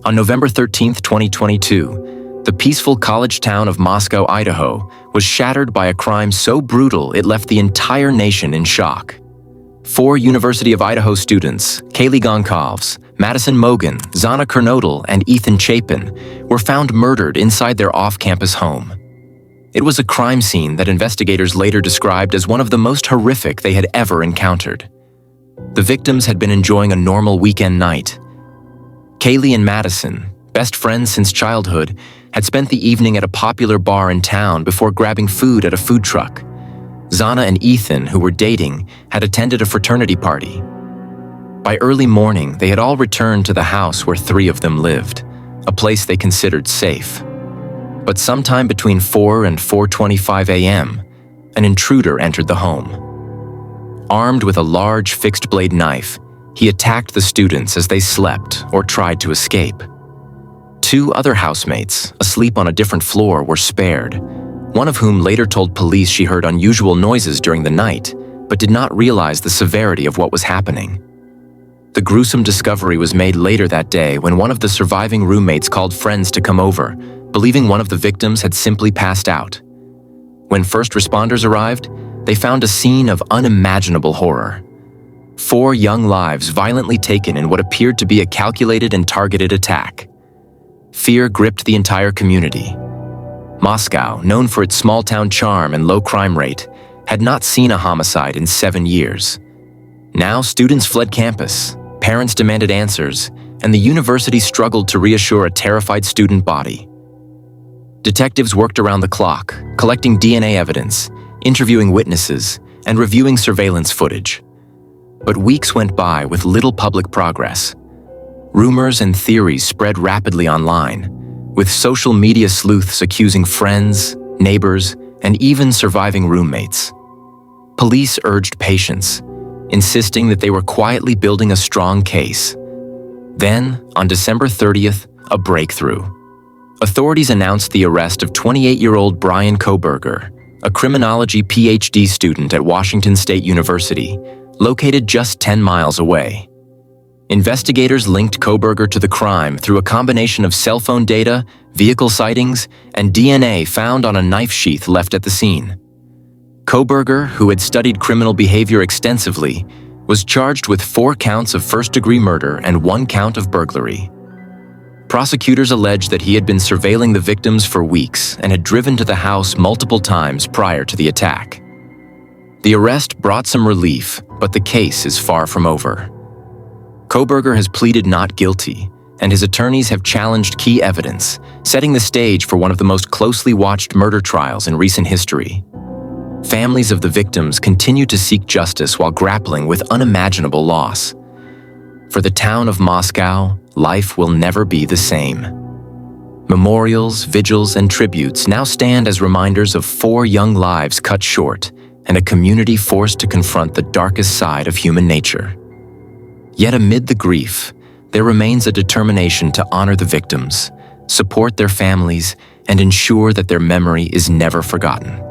On November 13, 2022, the peaceful college town of Moscow, Idaho, was shattered by a crime so brutal it left the entire nation in shock. 4 University of Idaho students, Kaylee Gonkovs, Madison Mogan, Zana Kernodle, and Ethan Chapin, were found murdered inside their off-campus home. It was a crime scene that investigators later described as one of the most horrific they had ever encountered. The victims had been enjoying a normal weekend night. Kaylee and Madison, best friends since childhood, had spent the evening at a popular bar in town before grabbing food at a food truck. Zana and Ethan, who were dating, had attended a fraternity party. By early morning, they had all returned to the house where 3 of them lived, a place they considered safe. But sometime between 4 and 4:25 a.m., an intruder entered the home. Armed with a large fixed-blade knife, he attacked the students as they slept or tried to escape. 2 other housemates, asleep on a different floor, were spared, one of whom later told police she heard unusual noises during the night, but did not realize the severity of what was happening. The gruesome discovery was made later that day when one of the surviving roommates called friends to come over, believing one of the victims had simply passed out. When first responders arrived, they found a scene of unimaginable horror. 4 young lives violently taken in what appeared to be a calculated and targeted attack. Fear gripped the entire community. Moscow, known for its small-town charm and low crime rate, had not seen a homicide in 7 years. Now students fled campus, parents demanded answers, and the university struggled to reassure a terrified student body. Detectives worked around the clock, collecting DNA evidence, interviewing witnesses, and reviewing surveillance footage. But weeks went by with little public progress. Rumors and theories spread rapidly online, with social media sleuths accusing friends, neighbors, and even surviving roommates. Police urged patience, insisting that they were quietly building a strong case. Then, on December 30th, a breakthrough. Authorities announced the arrest of 28-year-old Brian Kohberger, a criminology PhD student at Washington State University, located just 10 miles away. Investigators linked Kohberger to the crime through a combination of cell phone data, vehicle sightings, and DNA found on a knife sheath left at the scene. Kohberger, who had studied criminal behavior extensively, was charged with 4 counts of first-degree murder and 1 count of burglary. Prosecutors alleged that he had been surveilling the victims for weeks and had driven to the house multiple times prior to the attack. The arrest brought some relief, but the case is far from over. Kohberger has pleaded not guilty, and his attorneys have challenged key evidence, setting the stage for one of the most closely watched murder trials in recent history. Families of the victims continue to seek justice while grappling with unimaginable loss. For the town of Moscow, life will never be the same. Memorials, vigils, and tributes now stand as reminders of 4 young lives cut short and a community forced to confront the darkest side of human nature. Yet amid the grief, there remains a determination to honor the victims, support their families, and ensure that their memory is never forgotten.